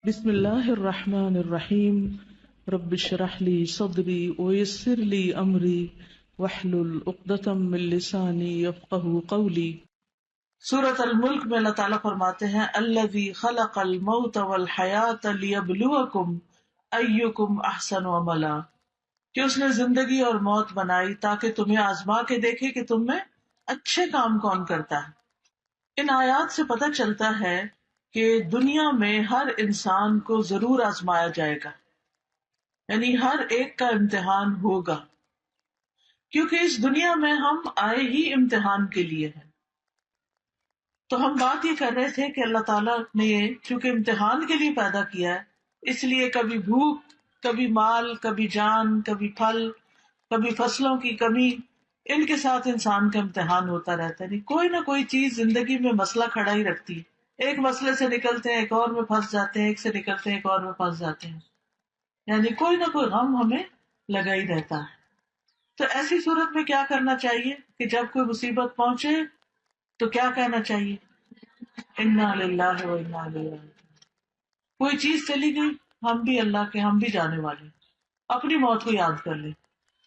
بسم اللہ الرحمن الرحیم رب اشرح لی صدری ویسر لی امری واحلل عقدۃ من لسانی یفقہوا قولی۔ سورۃ الملک میں اللہ تعالیٰ فرماتے ہیں الذی خلق الموت والحیاۃ لیبلوکم ایکم احسن عملا، کہ اس نے زندگی اور موت بنائی تاکہ تمہیں آزما کے دیکھے کہ تم میں اچھے کام کون کرتا ہے۔ ان آیات سے پتہ چلتا ہے کہ دنیا میں ہر انسان کو ضرور آزمایا جائے گا، یعنی ہر ایک کا امتحان ہوگا، کیونکہ اس دنیا میں ہم آئے ہی امتحان کے لیے ہیں۔ تو ہم بات یہ کر رہے تھے کہ اللہ تعالیٰ نے چونکہ امتحان کے لیے پیدا کیا ہے، اس لیے کبھی بھوک، کبھی مال، کبھی جان، کبھی پھل، کبھی فصلوں کی کمی، ان کے ساتھ انسان کا امتحان ہوتا رہتا ہے۔ کوئی نہ کوئی چیز زندگی میں مسئلہ کھڑا ہی رکھتی ہے، ایک مسئلے سے نکلتے ہیں ایک اور میں پھنس جاتے ہیں، ایک سے نکلتے ہیں ایک اور میں پھنس جاتے ہیں، یعنی کوئی نہ کوئی غم ہمیں لگا ہی رہتا ہے۔ تو ایسی صورت میں کیا کرنا چاہیے کہ جب کوئی مصیبت پہنچے تو کیا کہنا چاہیے؟ انا للہ و انا الیہ راجعون۔ کوئی چیز چلی گئی، ہم بھی اللہ کے، ہم بھی جانے والے ہیں، اپنی موت کو یاد کر لیں،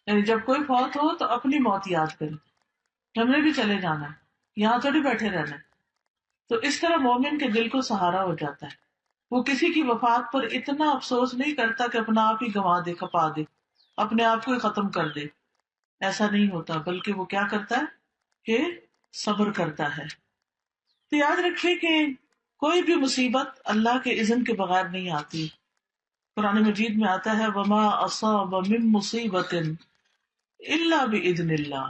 یعنی جب کوئی فوت ہو تو اپنی موت یاد کریں، ہم نے بھی چلے جانا ہے، یہاں تھوڑی بیٹھے رہنا ہے۔ تو اس طرح مومن کے دل کو سہارا ہو جاتا ہے، وہ کسی کی وفات پر اتنا افسوس نہیں کرتا کہ اپنا آپ ہی گنوا دے، کھپا دے، اپنے آپ کو ہی ختم کر دے، ایسا نہیں ہوتا، بلکہ وہ کیا کرتا ہے کہ صبر کرتا ہے۔ تو یاد رکھیے کہ کوئی بھی مصیبت اللہ کے اذن کے بغیر نہیں آتی۔ قرآن مجید میں آتا ہے وما اصاب من مصیبت الا باذن اللہ،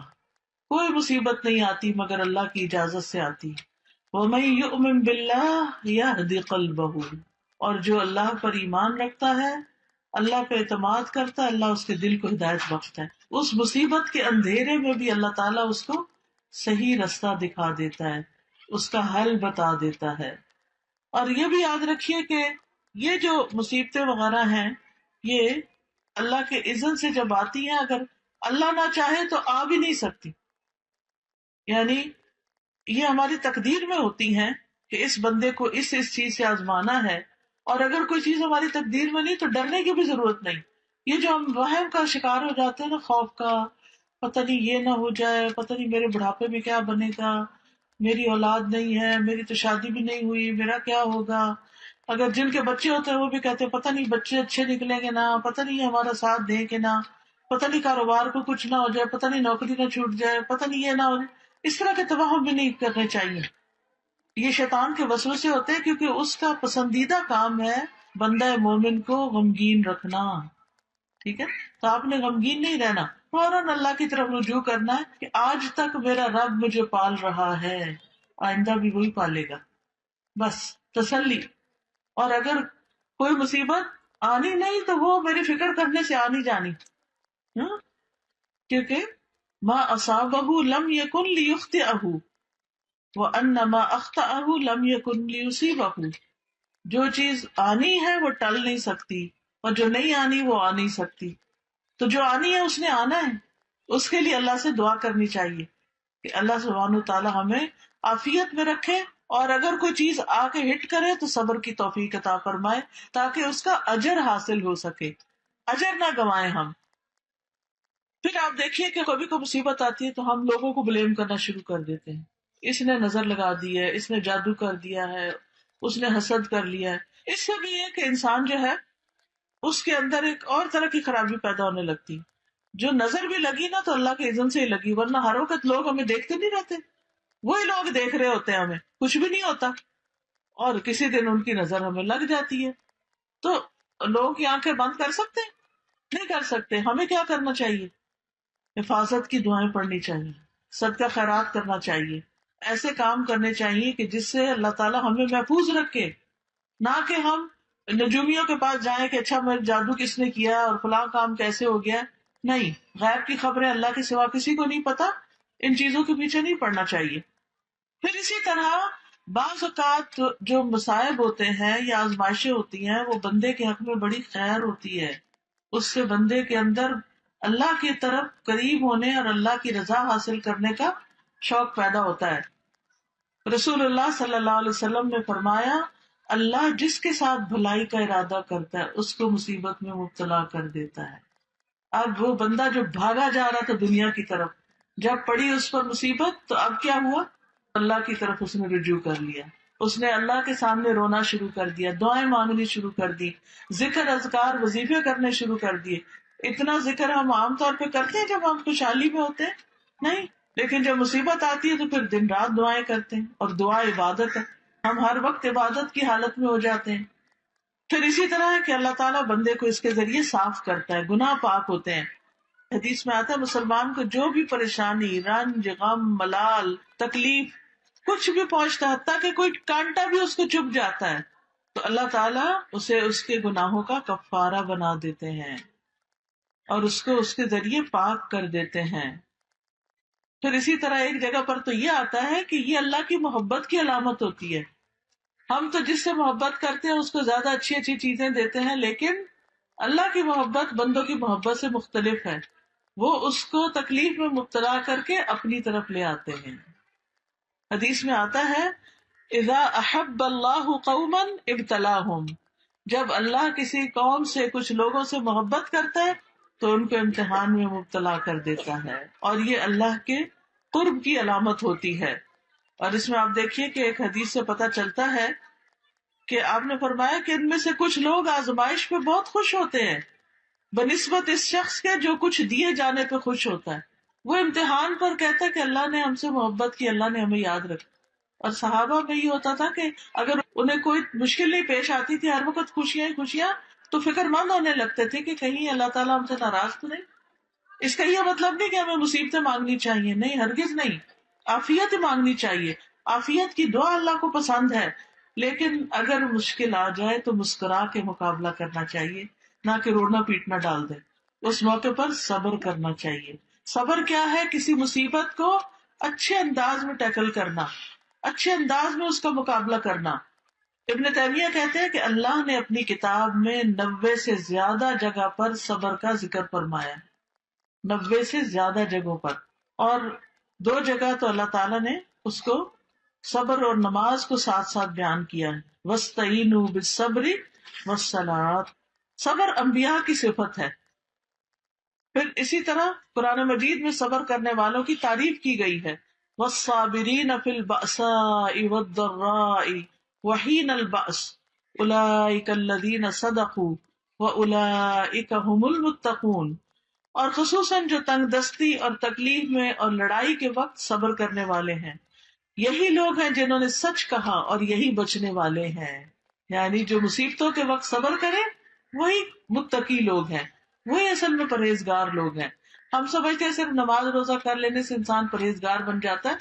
کوئی مصیبت نہیں آتی مگر اللہ کی اجازت سے آتی۔ وَمَن يُؤْمِن بِاللَّهِ يَهْدِ قَلْبَهُ، اور جو اللہ پر ایمان رکھتا ہے، اللہ پہ اعتماد کرتا ہے، اللہ اس کے دل کو ہدایت بخشتا ہے۔ اس مصیبت کے اندھیرے میں بھی اللہ تعالیٰ اس کو صحیح رستہ دکھا دیتا ہے، اس کا حل بتا دیتا ہے۔ اور یہ بھی یاد رکھیے کہ یہ جو مصیبتیں وغیرہ ہیں، یہ اللہ کے اذن سے جب آتی ہیں، اگر اللہ نہ چاہے تو آ بھی نہیں سکتی، یعنی یہ ہماری تقدیر میں ہوتی ہیں کہ اس بندے کو اس چیز سے آزمانا ہے، اور اگر کوئی چیز ہماری تقدیر میں نہیں تو ڈرنے کی بھی ضرورت نہیں۔ یہ جو ہم وہم کا شکار ہو جاتے ہیں نا، خوف کا، پتہ نہیں یہ نہ ہو جائے، پتہ نہیں میرے بڑھاپے میں کیا بنے گا، میری اولاد نہیں ہے، میری تو شادی بھی نہیں ہوئی، میرا کیا ہوگا۔ اگر جن کے بچے ہوتے ہیں وہ بھی کہتے ہیں پتہ نہیں بچے اچھے نکلیں گے نا، پتہ نہیں ہمارا ساتھ دیں کہ نہ، پتہ نہیں کاروبار کو کچھ نہ ہو جائے، پتہ نہیں نوکری نہ چھوٹ جائے، پتہ نہیں یہ نہ ہو جائے۔ اس طرح کے توہم بھی نہیں کرنے چاہیے، یہ شیطان کے وسوسے ہوتے ہیں، کیونکہ اس کا پسندیدہ کام ہے بندہ مومن کو غمگین رکھنا۔ ٹھیک ہے، تو آپ نے غمگین نہیں رہنا، فوراً اللہ کی طرف رجوع کرنا ہے کہ آج تک میرا رب مجھے پال رہا ہے، آئندہ بھی وہی پالے گا، بس تسلی۔ اور اگر کوئی مصیبت آنی نہیں تو وہ میری فکر کرنے سے آنی جانی، کیونکہ ما اصابہ لم یکن لیخطئہ وان ما اخطأہ لم یکن لیصیبہ، جو چیز آنی ہے وہ ٹل نہیں سکتی، اور جو نہیں آنی وہ آ نہیں سکتی۔ تو جو آنی ہے اس نے آنا ہے، اس کے لیے اللہ سے دعا کرنی چاہیے کہ اللہ سبحانہ وتعالی ہمیں عافیت میں رکھے، اور اگر کوئی چیز آ کے ہٹ کرے تو صبر کی توفیق عطا فرمائے تاکہ اس کا اجر حاصل ہو سکے، اجر نہ گنوائیں ہم۔ پھر آپ دیکھیے کہ کبھی کوئی مصیبت آتی ہے تو ہم لوگوں کو بلیم کرنا شروع کر دیتے ہیں، اس نے نظر لگا دی ہے، اس نے جادو کر دیا ہے، اس نے حسد کر لیا ہے۔ اس سے بھی یہ کہ انسان جو ہے اس کے اندر ایک اور طرح کی خرابی پیدا ہونے لگتی، جو نظر بھی لگی نا تو اللہ کے اذن سے ہی لگی، ورنہ ہر وقت لوگ ہمیں دیکھتے نہیں رہتے، وہی لوگ دیکھ رہے ہوتے ہیں، ہمیں کچھ بھی نہیں ہوتا، اور کسی دن ان کی نظر ہمیں لگ جاتی ہے۔ تو لوگوں کی آنکھیں بند کر سکتے ہیں؟ نہیں کر سکتے۔ ہمیں کیا کرنا چاہیے؟ حفاظت کی دعائیں پڑھنی چاہیے، صدقہ خیرات کرنا چاہیے، ایسے کام کرنے چاہیے کہ جس سے اللہ تعالیٰ ہمیں محفوظ رکھے، نہ کہ ہم نجومیوں کے پاس جائیں کہ اچھا میرے جادو کس نے کیا اور فلاں کام کیسے ہو گیا۔ نہیں، غیب کی خبریں اللہ کے سوا کسی کو نہیں پتا، ان چیزوں کے پیچھے نہیں پڑنا چاہیے۔ پھر اسی طرح بعض اوقات جو مصائب ہوتے ہیں یا آزمائشیں ہوتی ہیں وہ بندے کے حق میں بڑی خیر ہوتی ہے، اس سے بندے کے اندر اللہ کی طرف قریب ہونے اور اللہ کی رضا حاصل کرنے کا شوق پیدا ہوتا ہے۔ رسول اللہ صلی اللہ علیہ وسلم نے فرمایا اللہ جس کے ساتھ بھلائی کا ارادہ کرتا ہے اس کو مصیبت میں مبتلا کر دیتا ہے. اب وہ بندہ جو بھاگا جا رہا تھا دنیا کی طرف، جب پڑی اس پر مصیبت تو اب کیا ہوا؟ اللہ کی طرف اس نے رجوع کر لیا، اس نے اللہ کے سامنے رونا شروع کر دیا، دعائیں مانگنی شروع کر دی، ذکر اذکار وظیفے کرنے شروع کر دیے. اتنا ذکر ہم عام طور پہ کرتے ہیں جب ہم خوشحالی میں ہوتے ہیں؟ نہیں. لیکن جب مصیبت آتی ہے تو پھر دن رات دعائیں کرتے ہیں، اور دعا عبادت ہے، ہم ہر وقت عبادت کی حالت میں ہو جاتے ہیں. پھر اسی طرح ہے کہ اللہ تعالیٰ بندے کو اس کے ذریعے صاف کرتا ہے، گناہ پاک ہوتے ہیں. حدیث میں آتا ہے مسلمان کو جو بھی پریشانی، رنج، غم، ملال، تکلیف کچھ بھی پہنچتا ہے، حتیٰ کہ کوئی کانٹا بھی اس کو چبھ جاتا ہے، تو اللہ تعالیٰ اسے اس کے گناہوں کا کفارہ بنا دیتے ہیں اور اس کو اس کے ذریعے پاک کر دیتے ہیں. پھر اسی طرح ایک جگہ پر تو یہ آتا ہے کہ یہ اللہ کی محبت کی علامت ہوتی ہے. ہم تو جس سے محبت کرتے ہیں اس کو زیادہ اچھی اچھی چیزیں دیتے ہیں، لیکن اللہ کی محبت بندوں کی محبت سے مختلف ہے. وہ اس کو تکلیف میں مبتلا کر کے اپنی طرف لے آتے ہیں. حدیث میں آتا ہے اذا احب اللہ قوما ابتلاہم، جب اللہ کسی قوم سے، کچھ لوگوں سے محبت کرتا ہے تو ان کو امتحان میں مبتلا کر دیتا ہے، اور یہ اللہ کے قرب کی علامت ہوتی ہے. اور اس میں آپ دیکھیے کہ ایک حدیث سے پتہ چلتا ہے کہ آپ نے فرمایا کہ ان میں سے کچھ لوگ آزمائش پہ بہت خوش ہوتے ہیں بنسبت اس شخص کے جو کچھ دیے جانے پہ خوش ہوتا ہے. وہ امتحان پر کہتا ہے کہ اللہ نے ہم سے محبت کی، اللہ نے ہمیں یاد رکھا. اور صحابہ میں یہ ہوتا تھا کہ اگر انہیں کوئی مشکل نہیں پیش آتی تھی، ہر وقت خوشیاں ہی خوشیاں، تو فکر مند ہونے لگتے تھے کہ کہیں اللہ تعالیٰ ہم سے ناراض تو نہیں. اس کا یہ مطلب نہیں کہ ہمیں مصیبتیں مانگنی چاہیے، نہیں، ہرگز نہیں. عافیت مانگنی چاہیے، عافیت کی دعا اللہ کو پسند ہے. لیکن اگر مشکل آ جائے تو مسکرا کے مقابلہ کرنا چاہیے، نہ کہ رونا پیٹنا ڈال دے. اس موقع پر صبر کرنا چاہیے. صبر کیا ہے؟ کسی مصیبت کو اچھے انداز میں ٹیکل کرنا، اچھے انداز میں اس کا مقابلہ کرنا. ابن تیمیہ کہتے ہیں کہ اللہ نے اپنی کتاب میں 90 سے زیادہ جگہ پر صبر کا ذکر فرمایا، 90 سے زیادہ جگہوں پر. اور 2 جگہ تو اللہ تعالیٰ نے اس کو صبر اور نماز کو ساتھ ساتھ بیان کیا ہے. وَاسْتَعِینُوا بِالصَّبْرِ وَالصَّلَاةِ، صبر انبیاء کی صفت ہے. پھر اسی طرح قرآن مجید میں صبر کرنے والوں کی تعریف کی گئی ہے. وَالصَّابِرِينَ فِي الْبَأْسَاءِ وَالضَّرَّاءِ وَحِينَ الْبَأْسِ أُولَٰئِكَ الَّذِينَ صَدَقُوا وَأُولَٰئِكَ هُمُ الْمُتَّقُونَ. اور خصوصاً جو تنگ دستی اور تکلیف میں اور لڑائی کے وقت صبر کرنے والے ہیں، یہی لوگ ہیں جنہوں نے سچ کہا اور یہی بچنے والے ہیں. یعنی جو مصیبتوں کے وقت صبر کریں وہی متقی لوگ ہیں، وہی اصل میں پرہیزگار لوگ ہیں. ہم سمجھتے ہیں صرف نماز روزہ کر لینے سے انسان پرہیزگار بن جاتا ہے،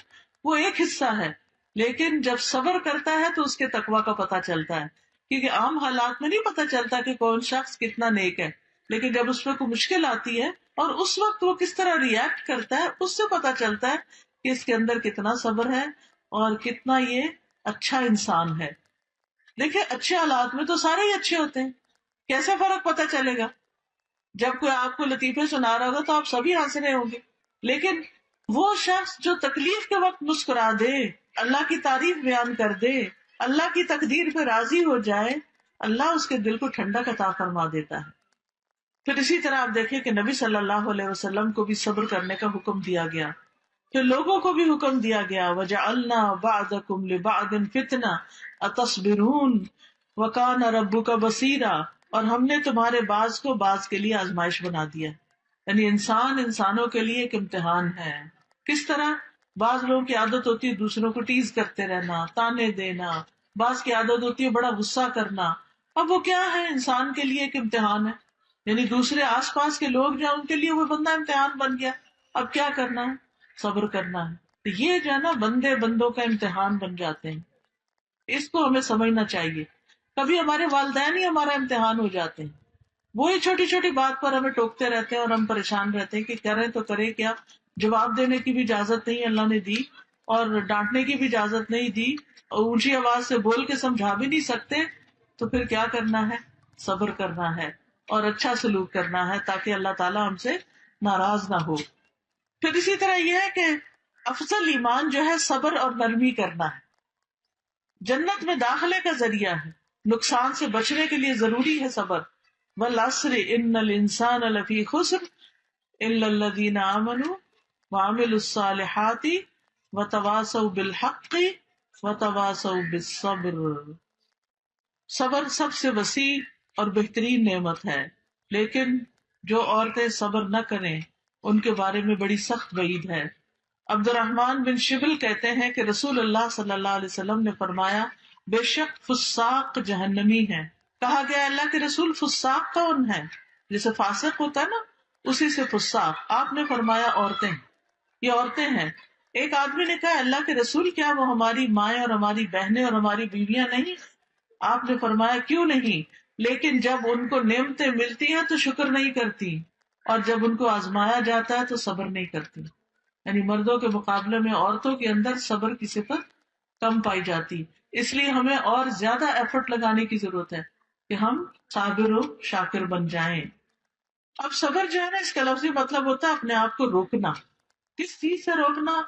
وہ ایک حصہ ہے. لیکن جب صبر کرتا ہے تو اس کے تقویٰ کا پتہ چلتا ہے، کیونکہ عام حالات میں نہیں پتہ چلتا کہ کون شخص کتنا نیک ہے. لیکن جب اس پہ کوئی مشکل آتی ہے اور اس وقت وہ کس طرح ریئیکٹ کرتا ہے، اس سے پتہ چلتا ہے کہ اس کے اندر کتنا صبر ہے اور کتنا یہ اچھا انسان ہے. دیکھیں اچھے حالات میں تو سارے ہی اچھے ہوتے ہیں، کیسے فرق پتہ چلے گا؟ جب کوئی آپ کو لطیفے سنا رہا ہوگا تو آپ سبھی ہنس رہے ہوں گے، لیکن وہ شخص جو تکلیف کے وقت مسکرا دے، اللہ کی تعریف بیان کر دے، اللہ کی تقدیر پہ راضی ہو جائے، اللہ اس کے دل کو ٹھنڈک عطا فرما دیتا ہے. پھر اسی طرح آپ دیکھیں کہ نبی صلی اللہ علیہ وسلم کو بھی صبر کرنے کا حکم دیا گیا، پھر لوگوں کو بھی حکم دیا گیا وَجَعَلْنَا بَعْضَكُمْ لِبَعْضٍ فِتْنَةً أَتَصْبِرُونَ وَكَانَ رَبُّكَ بَصِيرًا. اور ہم نے تمہارے بعض کو بعض کے لیے آزمائش بنا دیا. یعنی انسان انسانوں کے لیے ایک امتحان ہے. کس طرح؟ بعض لوگوں کی عادت ہوتی ہے دوسروں کو ٹیز کرتے رہنا، تانے دینا، بعض کی عادت ہوتی ہے بڑا غصہ کرنا. اب وہ کیا ہے؟ انسان کے لیے ایک امتحان ہے. یعنی دوسرے آس پاس کے لوگ جو ان کے لیے وہ بندہ امتحان بن گیا. اب کیا کرنا ہے؟ صبر کرنا ہے. تو یہ جو ہے نا بندے بندوں کا امتحان بن جاتے ہیں، اس کو ہمیں سمجھنا چاہیے. کبھی ہمارے والدین ہی ہمارا امتحان ہو جاتے ہیں، وہی چھوٹی چھوٹی بات پر ہمیں ٹوکتے رہتے ہیں اور ہم پریشان رہتے ہیں کہ کریں تو کرے کیا. جواب دینے کی بھی اجازت نہیں اللہ نے دی، اور ڈانٹنے کی بھی اجازت نہیں دی، اور اونچی آواز سے بول کے سمجھا بھی نہیں سکتے. تو پھر کیا کرنا ہے؟ صبر کرنا ہے اور اچھا سلوک کرنا ہے تاکہ اللہ تعالیٰ ہم سے ناراض نہ ہو. پھر اسی طرح یہ ہے کہ افضل ایمان جو ہے صبر اور نرمی کرنا ہے، جنت میں داخلے کا ذریعہ ہے. نقصان سے بچنے کے لیے ضروری ہے صبر. والعصر ان الانسان لفی خسر الا الذین آمنوا وعملوا الصالحات وتواصوا بالحق وتواصوا بالصبر. صبر سب سے وسیع اور بہترین نعمت ہے، لیکن جو عورتیں صبر نہ کریں ان کے بارے میں بڑی سخت وعید ہے. عبد الرحمن بن شبل کہتے ہیں کہ رسول اللہ صلی اللہ علیہ وسلم نے فرمایا بے شک فساق جہنمی ہیں. کہا گیا اللہ کے رسول فساق کون ہے؟ جیسے فاسق ہوتا ہے نا، اسی سے فساق. آپ نے فرمایا عورتیں، یہ عورتیں ہیں. ایک آدمی نے کہا اللہ کے رسول کیا وہ ہماری مائیں اور ہماری بہنیں اور ہماری بیویاں نہیں؟ آپ نے فرمایا کیوں نہیں، لیکن جب ان کو نعمتیں ملتی ہیں تو شکر نہیں کرتی، اور جب ان کو آزمایا جاتا ہے تو صبر نہیں کرتی. یعنی مردوں کے مقابلے میں عورتوں کے اندر صبر کی صفت کم پائی جاتی. اس لیے ہمیں اور زیادہ ایفرٹ لگانے کی ضرورت ہے کہ ہم صابر و شاکر بن جائیں. اب صبر جو ہے نا، اس کا لفظی مطلب ہوتا ہے اپنے آپ کو روکنا. کس چیز سے روکنا؟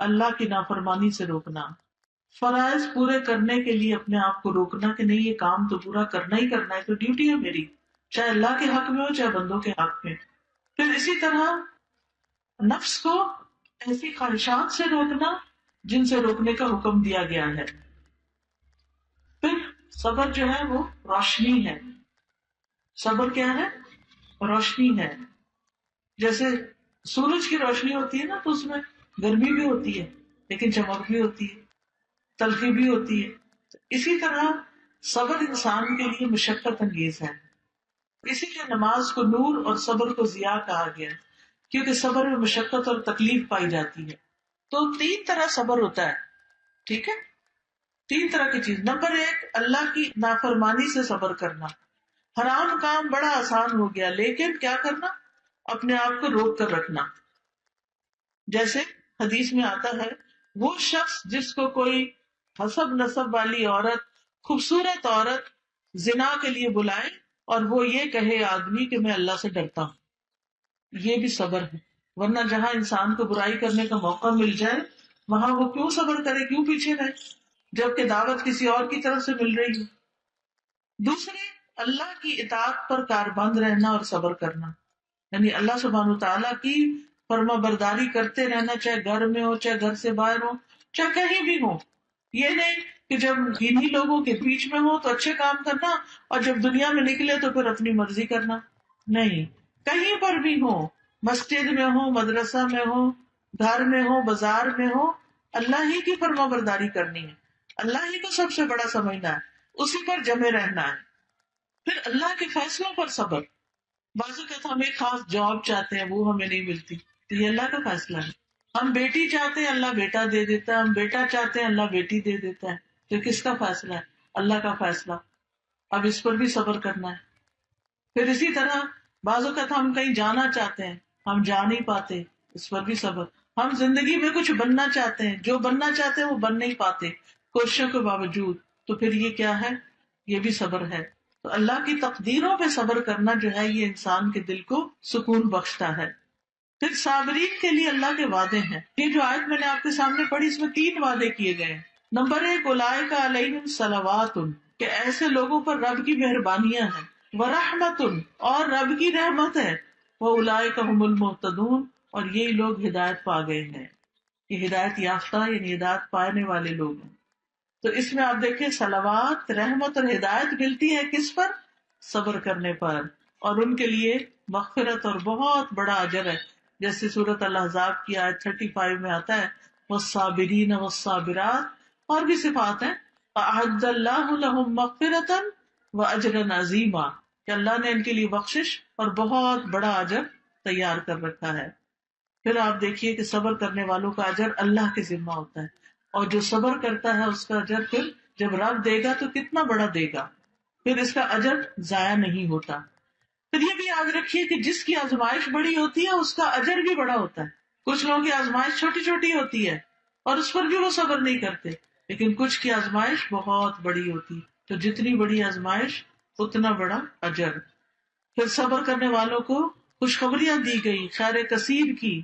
اللہ کی نافرمانی سے روکنا. فرائض پورے کرنے کے لیے اپنے آپ کو روکنا کہ نہیں، یہ کام تو پورا کرنا ہی کرنا ہے، تو ڈیوٹی ہے میری، چاہے اللہ کے حق میں ہو چاہے بندوں کے حق میں. پھر اسی طرح نفس کو ایسی خواہشات سے روکنا جن سے روکنے کا حکم دیا گیا ہے. پھر صبر جو ہے وہ روشنی ہے. صبر کیا ہے؟ روشنی ہے. جیسے سورج کی روشنی ہوتی ہے نا، تو اس میں گرمی بھی ہوتی ہے لیکن چمک بھی ہوتی ہے، تلخی بھی ہوتی ہے. اسی طرح صبر انسان کے لیے مشقت انگیز ہے. اسی لیے نماز کو نور اور صبر کو ضیاء کہا گیا، کیونکہ صبر میں مشقت اور تکلیف پائی جاتی ہے. تو 3 طرح صبر ہوتا ہے. ٹھیک ہے، 3 طرح کی چیز. نمبر 1، اللہ کی نافرمانی سے صبر کرنا. حرام کام بڑا آسان ہو گیا، لیکن کیا کرنا؟ اپنے آپ کو روک کر رکھنا. جیسے حدیث میں آتا ہے وہ شخص جس کو کوئی حسب نسب والی عورت، خوبصورت عورت زنا کے لیے بلائے اور وہ یہ کہے آدمی کہ میں اللہ سے ڈرتا ہوں، یہ بھی صبر ہے. ورنہ جہاں انسان کو برائی کرنے کا موقع مل جائے وہاں وہ کیوں صبر کرے، کیوں پیچھے رہے جبکہ دعوت کسی اور کی طرف سے مل رہی ہے. دوسرے، اللہ کی اطاعت پر کاربند رہنا اور صبر کرنا، یعنی اللہ سبحانہ وتعالیٰ کی فرما برداری کرتے رہنا، چاہے گھر میں ہو چاہے گھر سے باہر ہو چاہے کہیں بھی ہو. یہ نہیں کہ جب انہی لوگوں کے بیچ میں ہو تو اچھے کام کرنا اور جب دنیا میں نکلے تو پھر اپنی مرضی کرنا. نہیں، کہیں پر بھی ہو، مسجد میں ہو، مدرسہ میں ہو، گھر میں ہو، بازار میں ہو، اللہ ہی کی فرما برداری کرنی ہے، اللہ ہی کو سب سے بڑا سمجھنا ہے، اسی پر جمے رہنا ہے. پھر اللہ کے فیصلوں پر صبر. بعض اوقات ہم ایک خاص جاب چاہتے ہیں، وہ ہمیں نہیں ملتی، تو یہ اللہ کا فیصلہ ہے. ہم بیٹی چاہتے ہیں، اللہ بیٹا دے دیتا ہے. ہم بیٹا چاہتے ہیں، اللہ بیٹی دے دیتا ہے. تو کس کا فیصلہ ہے؟ اللہ کا فیصلہ. اب اس پر بھی صبر کرنا ہے. پھر اسی طرح بعض اوقات ہم کہیں جانا چاہتے ہیں، ہم جا نہیں پاتے، اس پر بھی صبر. ہم زندگی میں کچھ بننا چاہتے ہیں، جو بننا چاہتے ہیں وہ بن نہیں پاتے کوششوں کے باوجود، تو پھر یہ کیا ہے؟ یہ بھی صبر ہے. تو اللہ کی تقدیروں پہ صبر کرنا جو ہے یہ انسان کے دل کو سکون بخشتا ہے. پھر صابرین کے لیے اللہ کے وعدے ہیں. یہ جو آیت میں نے آپ کے سامنے پڑھی اس میں 3 وعدے کیے گئے ہیں. نمبر 1، اولئک علیہم صلوات، کہ ایسے لوگوں پر رب کی مہربانیاں ہیں، ورحمت، اور رب کی رحمت ہے، واولئک هم المہتدون، اور یہ لوگ ہدایت پا گئے ہیں. یہ ہدایت یافتہ یعنی ہدایت پانے والے لوگ ہیں. تو اس میں آپ دیکھیں صلوات، رحمت اور ہدایت ملتی ہے کس پر؟ صبر کرنے پر. اور ان کے لیے مغفرت اور بہت بڑا اجر ہے. جیسے سورۃ الاحزاب کی آیت 35 میں آتا ہے والصابرین والصابرات، اور بھی صفات ہیں، اعد اللہ لهم مغفرۃ واجرا عظیما، کہ اللہ نے ان کے لیے بخشش اور بہت بڑا اجر تیار کر رکھا ہے. پھر آپ دیکھیے کہ صبر کرنے والوں کا اجر اللہ کے ذمہ ہوتا ہے، اور جو صبر کرتا ہے اس کا اجر پھر جب رب دے گا تو کتنا بڑا دے گا، پھر اس کا اجر ضائع نہیں ہوتا. پھر یہ بھی یاد رکھیے کہ جس کی آزمائش بڑی ہوتی ہے اس کا اجر بھی بڑا ہوتا ہے. کچھ لوگوں کی آزمائش چھوٹی چھوٹی ہوتی ہے اور اس پر بھی وہ صبر نہیں کرتے، لیکن کچھ کی آزمائش بہت بڑی ہوتی ہے، تو جتنی بڑی آزمائش اتنا بڑا اجر. پھر صبر کرنے والوں کو خوشخبریاں دی گئی خیر کثیر کی،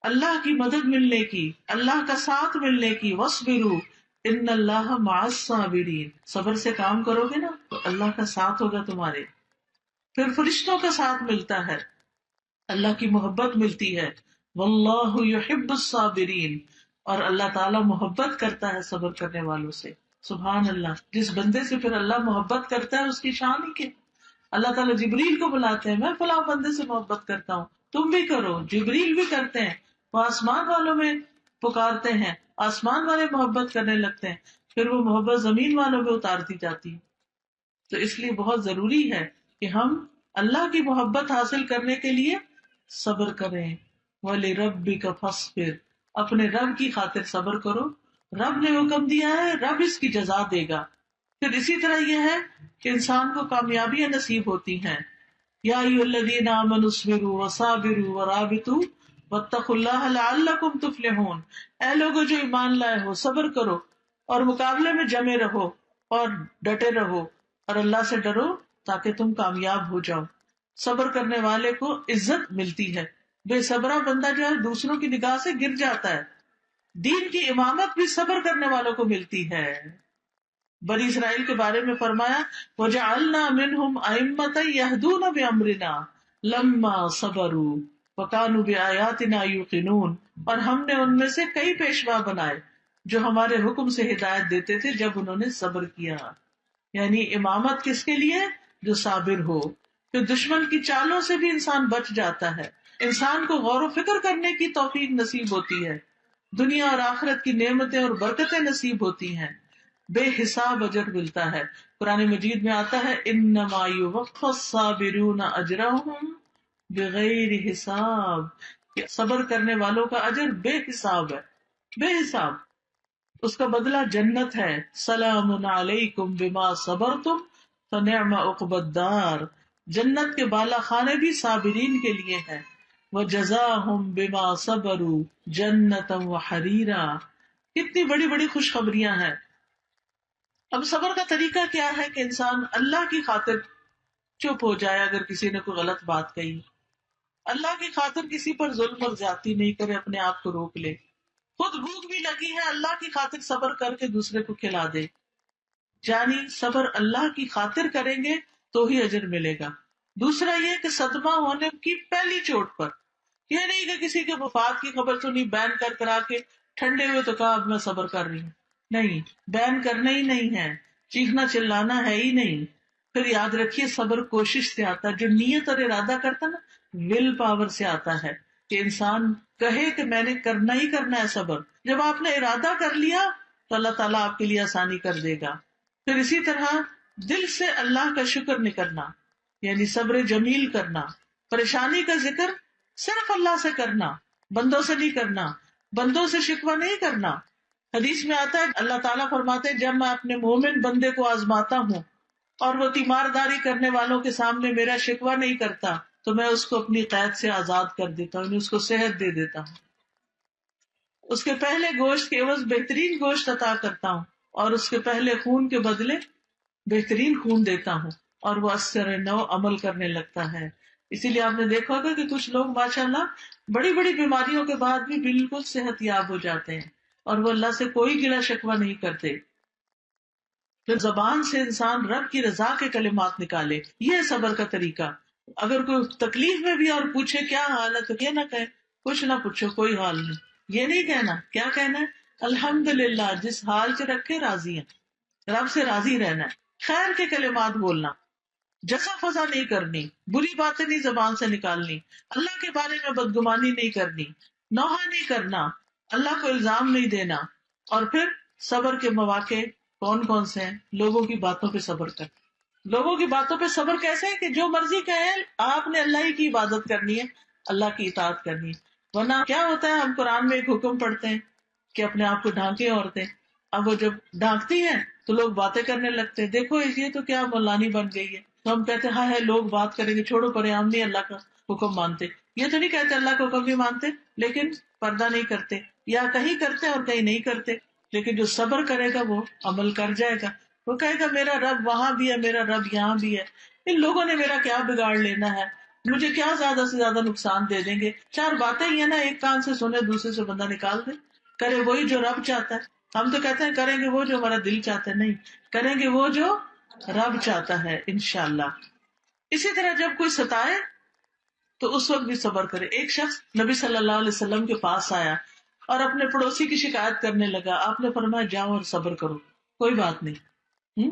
اللہ کی مدد ملنے کی، اللہ کا ساتھ ملنے کی. وَاصْبِرُوا ان اللہ مع الصابرین، صبر سے کام کرو گے نا تو اللہ کا ساتھ ہوگا تمہارے. پھر فرشتوں کا ساتھ ملتا ہے، اللہ کی محبت ملتی ہے. واللہ یحب الصابرین، اور اللہ تعالیٰ محبت کرتا ہے صبر کرنے والوں سے. سبحان اللہ، جس بندے سے پھر اللہ محبت کرتا ہے اس کی شان ہی کیا. اللہ تعالیٰ جبریل کو بلاتے ہیں، میں فلاں بندے سے محبت کرتا ہوں، تم بھی کرو. جبریل بھی کرتے ہیں، وہ آسمان والوں میں پکارتے ہیں، آسمان والے محبت کرنے لگتے ہیں، پھر وہ محبت زمین والوں میں اتارتی جاتی ہے. تو اس لیے بہت ضروری ہے کہ ہم اللہ کی محبت حاصل کرنے کے لیے صبر کریں. وَلِرَبِّكَ فَاصْبِرْ، اپنے رب کی خاطر صبر کرو. رب نے حکم دیا ہے، رب اس کی جزا دے گا. پھر اسی طرح یہ ہے کہ انسان کو کامیابیاں نصیب ہوتی ہیں. یا ایھا الذین آمنوا اصبروا وصابروا ورابطوا واتقوا اللہ لعلکم تفلحون. اے لوگوں جو ایمان لائے ہو، صبر کرو اور مقابلے میں جمے رہو اور ڈٹے رہو اور اللہ سے ڈرو تاکہ تم کامیاب ہو جاؤ. صبر کرنے والے کو عزت ملتی ہے. بے صبرہ بندہ جو ہے دوسروں کی نگاہ سے گر جاتا ہے. دین کی امامت بھی صبر کرنے والوں کو ملتی ہے. بنی اسرائیل کے بارے میں فرمایا وَجَعَلْنَا مِنْهُمْ أَئِمَّةً يَهْدُونَ بِأَمْرِنَا لَمَّا صَبَرُوا وَكَانُوا بِآيَاتِنَا يُوقِنُونَ. اور ہم نے ان میں سے کئی پیشوا بنائے جو ہمارے حکم سے ہدایت دیتے تھے جب انہوں نے صبر کیا. یعنی امامت کس کے لیے؟ جو صابر ہو. پھر دشمن کی چالوں سے بھی انسان بچ جاتا ہے. انسان کو غور و فکر کرنے کی توفیق نصیب ہوتی ہے. دنیا اور آخرت کی نعمتیں اور برکتیں نصیب ہوتی ہیں. بے حساب اجر ملتا ہے. قرآن مجید میں آتا ہے انما یوفی الصابرون اجرهم بغیر حساب، کہ صبر کرنے والوں کا اجر بے حساب ہے، بے حساب. اس کا بدلہ جنت ہے. سلام علیکم بما صبرتم فنعم عقبی الدار. جنت کے بالا خانے بھی صابرین کے لیے ہیں. وجزاہم بما صبروا جنتا وحریرا. کتنی بڑی بڑی خوشخبریاں ہیں. اب صبر کا طریقہ کیا ہے کہ انسان اللہ کی خاطر چپ ہو جائے. اگر کسی نے کوئی غلط بات کہی، اللہ کی خاطر کسی پر ظلم اور زیادتی نہیں کرے، اپنے آپ کو روک لے. خود بھوک بھی لگی ہے، اللہ کی خاطر صبر کر کے دوسرے کو کھلا دے. یعنی صبر اللہ کی خاطر کریں گے تو ہی اجر ملے گا. دوسرا یہ کہ صدمہ ہونے کی پہلی چوٹ پر، یہ نہیں کہ کسی کے وفات کی خبر سنی بین کر کرا کے ٹھنڈے ہوئے تو کہا اب میں صبر کر رہی ہوں. نہیں، بین کرنا ہی نہیں ہے، چیخنا چلانا ہے ہی نہیں. پھر یاد رکھیے صبر کوشش سے آتا ہے. جو نیت اور ارادہ کرتا نا، ول پاور سے آتا ہے کہ انسان کہے کہ میں نے کرنا ہی کرنا ہے صبر. جب آپ نے ارادہ کر لیا تو اللہ تعالیٰ آپ کے لیے آسانی کر دے گا. پھر اسی طرح دل سے اللہ کا شکر نہیں کرنا، یعنی صبر جمیل کرنا. پریشانی کا ذکر صرف اللہ سے کرنا، بندوں سے نہیں کرنا، بندوں سے شکوہ نہیں کرنا. حدیث میں آتا ہے اللہ تعالیٰ فرماتے ہیں جب میں اپنے مومن بندے کو آزماتا ہوں اور وہ تیمارداری کرنے والوں کے سامنے میرا شکوہ نہیں کرتا تو میں اس کو اپنی قید سے آزاد کر دیتا ہوں، یعنی اس کو صحت دے دیتا ہوں. اس کے پہلے گوشت کے عوض بہترین گوشت عطا کرتا ہوں اور اس کے پہلے خون کے بدلے بہترین خون دیتا ہوں، اور وہ اثر نو عمل کرنے لگتا ہے. اسی لیے آپ نے دیکھا ہوگا کہ کچھ لوگ ماشاءاللہ بڑی بڑی بیماریوں کے بعد بھی بالکل صحت یاب ہو جاتے ہیں اور وہ اللہ سے کوئی گلہ شکوہ نہیں کرتے. پھر زبان سے انسان رب کی رضا کے کلمات نکالے، یہ صبر کا طریقہ. اگر کوئی تکلیف میں بھی اور پوچھے کیا حال ہے تو یہ نہ کہے کچھ نہ پوچھو کوئی حال نہیں. یہ نہیں کہنا، کیا کہنا ہے؟ الحمدللہ، جس حال سے رکھے راضی ہیں، رب سے راضی رہنا ہے. خیر کے کلمات بولنا، جزا فضا نہیں کرنی، بری باتیں نہیں زبان سے نکالنی، اللہ کے بارے میں بدگمانی نہیں کرنی، نوحہ نہیں کرنا، اللہ کو الزام نہیں دینا. اور پھر صبر کے مواقع کون کون سے ہیں؟ لوگوں کی باتوں پہ صبر کر. لوگوں کی باتوں پہ صبر کیسے ہے کہ جو مرضی کہیں آپ نے اللہ ہی کی عبادت کرنی ہے، اللہ کی اطاعت کرنی ہے. ورنہ کیا ہوتا ہے، ہم قرآن میں ایک حکم پڑھتے ہیں کہ اپنے آپ کو ڈھانکیں عورتیں. اب وہ جب ڈھانکتی ہیں تو لوگ باتیں کرنے لگتے ہیں، دیکھو یہ تو کیا مولانی بن گئی ہے. تو ہم کہتے ہیں ہاں ہے لوگ بات کریں گے، چھوڑو پرے، ہم نہیں اللہ کا حکم مانتے. یہ تو نہیں کہتے اللہ کا حکم نہیں مانتے، لیکن پردہ نہیں کرتے، یا کہیں کرتے اور کہیں نہیں کرتے. لیکن جو صبر کرے گا وہ عمل کر جائے گا. وہ کہے گا میرا رب وہاں بھی ہے، میرا رب یہاں بھی ہے، ان لوگوں نے میرا کیا بگاڑ لینا ہے، مجھے کیا زیادہ سے زیادہ نقصان دے دیں گے. چار باتیں ہی ہیں نا، ایک کان سے سنے دوسرے سے بندہ نکال دے، کرے وہی جو رب چاہتا ہے. ہم تو کہتے ہیں کریں گے وہ جو ہمارا دل چاہتا ہے، نہیں، کریں گے وہ جو رب چاہتا ہے انشاءاللہ۔ اسی طرح جب کوئی ستائے تو اس وقت بھی صبر کرے۔ ایک شخص نبی صلی اللہ علیہ وسلم کے پاس آیا اور اپنے پڑوسی کی شکایت کرنے لگا، آپ نے فرمایا جاؤ اور صبر کرو، کوئی بات نہیں۔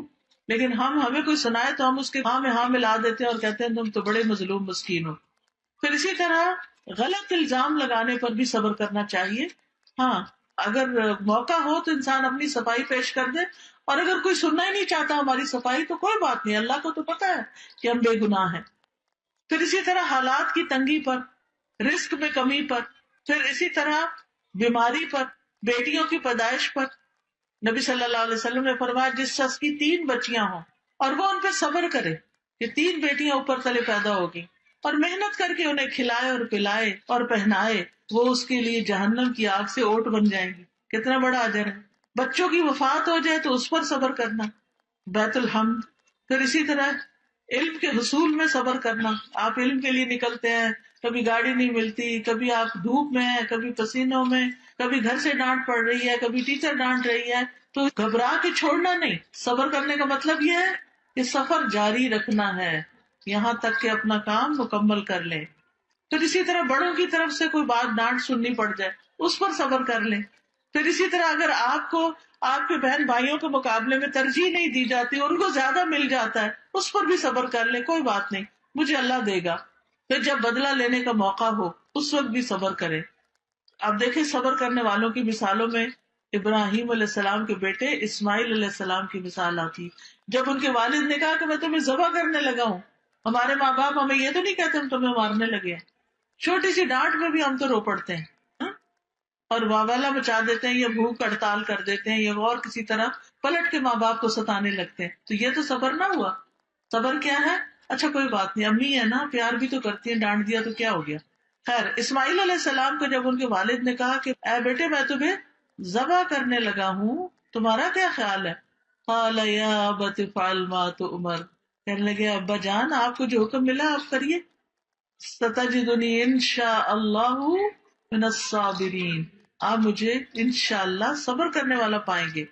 لیکن ہمیں کوئی سنائے تو ہم اس کے ہاں میں ہاں ملا دیتے ہیں اور کہتے ہیں تم تو بڑے مظلوم مسکین ہو۔ پھر اسی طرح غلط الزام لگانے پر بھی صبر کرنا چاہیے۔ ہاں، اگر موقع ہو تو انسان اپنی صفائی پیش کر دے، اور اگر کوئی سننا ہی نہیں چاہتا ہماری صفائی تو کوئی بات نہیں، اللہ کو تو پتا ہے کہ ہم بے گناہ ہیں۔ پھر اسی طرح حالات کی تنگی پر، رزق میں کمی پر، پھر اسی طرح بیماری پر، بیٹیوں کی پیدائش پر، نبی صلی اللہ علیہ وسلم نے فرمایا جس شخص کی 3 بچیاں ہوں اور وہ ان پہ صبر کرے کہ 3 بیٹیاں اوپر تلے پیدا ہوگی، اور محنت کر کے انہیں کھلائے اور پلائے اور پہنائے، وہ اس کے لیے جہنم کی آگ سے اوٹ بن جائیں گی۔ کتنا بڑا اجر ہے۔ بچوں کی وفات ہو جائے تو اس پر صبر کرنا، بیت الحمد۔ پھر اسی طرح علم کے حصول میں صبر کرنا، آپ علم کے لیے نکلتے ہیں، کبھی گاڑی نہیں ملتی، کبھی آپ دھوپ میں ہیں، کبھی پسینوں میں، کبھی گھر سے ڈانٹ پڑ رہی ہے، کبھی ٹیچر ڈانٹ رہی ہے، تو گھبرا کے چھوڑنا نہیں۔ صبر کرنے کا مطلب یہ ہے کہ سفر جاری رکھنا ہے یہاں تک کہ اپنا کام مکمل کر لیں۔ پھر اسی طرح بڑوں کی طرف سے کوئی بات ڈانٹ سننی پڑ جائے اس پر صبر کر لیں۔ پھر اسی طرح اگر آپ کو آپ کے بہن بھائیوں کے مقابلے میں ترجیح نہیں دی جاتی، ان کو زیادہ مل جاتا ہے، اس پر بھی صبر کر لیں، کوئی بات نہیں، مجھے اللہ دے گا۔ پھر جب بدلہ لینے کا موقع ہو اس وقت بھی صبر کریں۔ آپ دیکھیں صبر کرنے والوں کی مثالوں میں ابراہیم علیہ السلام کے بیٹے اسماعیل علیہ السلام کی مثال آتی۔ جب ان کے والد نے کہا کہ میں تمہیں ذبح کرنے لگا ہوں، ہمارے ماں باپ ہمیں یہ تو نہیں کہتے ہم تمہیں مارنے لگے ہیں، چھوٹی سی ڈانٹ میں بھی ہم تو رو پڑتے ہیں، ہاں؟ اور واویلا مچا دیتے ہیں یا بھوک ہڑتال کر دیتے ہیں یا اور کسی طرح پلٹ کے ماں باپ کو ستانے لگتے ہیں، تو یہ تو صبر نہ ہوا۔ صبر کیا ہے؟ اچھا کوئی بات نہیں، امی ہے نا، پیار بھی تو کرتی ہیں، ڈانٹ دیا تو کیا ہو گیا۔ خیر، اسماعیل علیہ السلام کو جب ان کے والد نے کہا کہ اے بیٹے میں تمہیں ذبح کرنے لگا ہوں، تمہارا کیا خیال ہے؟ قال یا ابت افعل ما تؤمر، کہنے لگے ابا جان آپ کو جو حکم ملا آپ کریے، ستجدنی انشاء اللہ من الصابرین، آپ مجھے انشاءاللہ صبر کرنے والا پائیں گے۔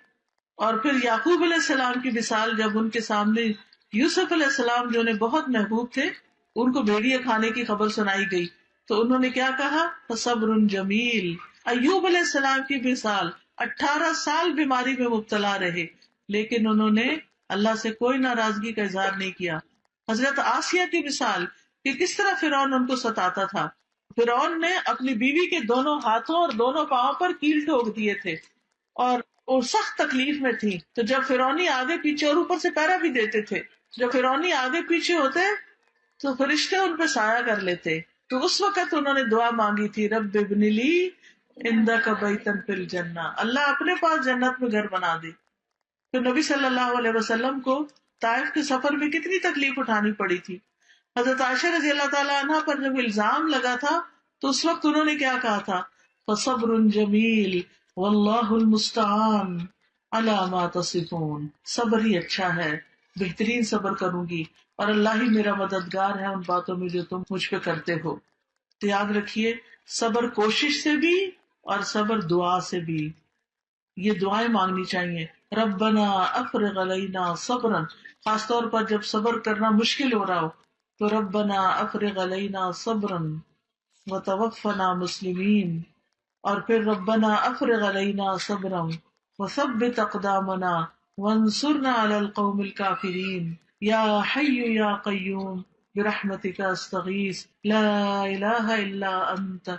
اور پھر یعقوب علیہ السلام کی مثال جب ان کے سامنے یوسف علیہ السلام جو انہیں بہت محبوب تھے، ان کو بھیڑیے کھانے کی خبر سنائی گئی تو انہوں نے کیا کہا؟ فصبر جمیل۔ ایوب علیہ السلام کی مثال 18 سال بیماری میں مبتلا رہے لیکن انہوں نے اللہ سے کوئی ناراضگی کا اظہار نہیں کیا۔ حضرت آسیہ کی مثال کہ کس طرح فرعون ان کو ستاتا تھا، فرعون نے اپنی بیوی کے دونوں ہاتھوں اور دونوں پاؤں پر کیل ٹھوک دیے تھے اور وہ سخت تکلیف میں تھی، تو جب فرعونی آگے پیچھے اور اوپر سے پیرا بھی دیتے تھے، جب فرعونی آگے پیچھے ہوتے تو فرشتے ان پہ سایہ کر لیتے، تو اس وقت انہوں نے دعا مانگی تھی رب ابن لی عندک بیتا فی الجنہ، اللہ اپنے پاس جنت میں گھر بنا دے۔ تو نبی صلی اللہ علیہ وسلم کو طائف کے سفر میں کتنی تکلیف اٹھانی پڑی تھی۔ حضرت عائشہ رضی اللہ تعالیٰ عنہ پر جب الزام لگا تھا تو اس وقت انہوں نے کیا کہا تھا؟ فصبر جمیل واللہ المستعان علی ما تصفون، صبر ہی اچھا ہے، بہترین صبر کروں گی اور اللہ ہی میرا مددگار ہے ان باتوں میں جو تم مجھ پہ کرتے ہو۔ تو یاد رکھیے صبر کوشش سے بھی اور صبر دعا سے بھی، یہ دعائیں مانگنی چاہیے، ربنا افرغ علینا صبرا، خاص طور پر جب صبر کرنا مشکل ہو رہا ہو تو ربنا افرغ علینا صبرا وتوفنا مسلمین، اور پھر ربنا افرغ علینا صبرا وثبت اقدامنا وانصرنا علی القوم الکافرین، یا حی یا قیوم برحمتک استغیث لا الہ الا انت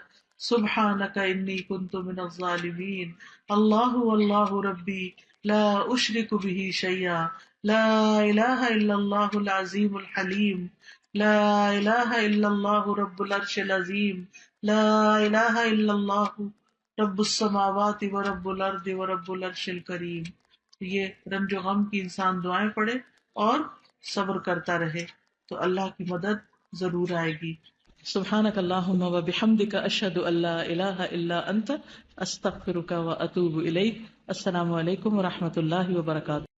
سبحانک انی کنت من الظالمین، اللہ واللہ ربی لا اشرک به شیئا، لا الہ الا اللہ العظیم الحلیم، لا الہ الا اللہ رب العرش العظیم، لا الہ الا اللہ رب السماوات و رب الارض و رب العرش الکریم۔ یہ رنج و غم کی انسان دعائیں پڑھے اور صبر کرتا رہے تو اللہ کی مدد ضرور آئے گی۔ سبحانک اللہم و بحمدک اشہد ان لا الہ الا انت استغفرک و اتوب الیک۔ السلام علیکم و رحمۃ اللہ وبرکاتہ۔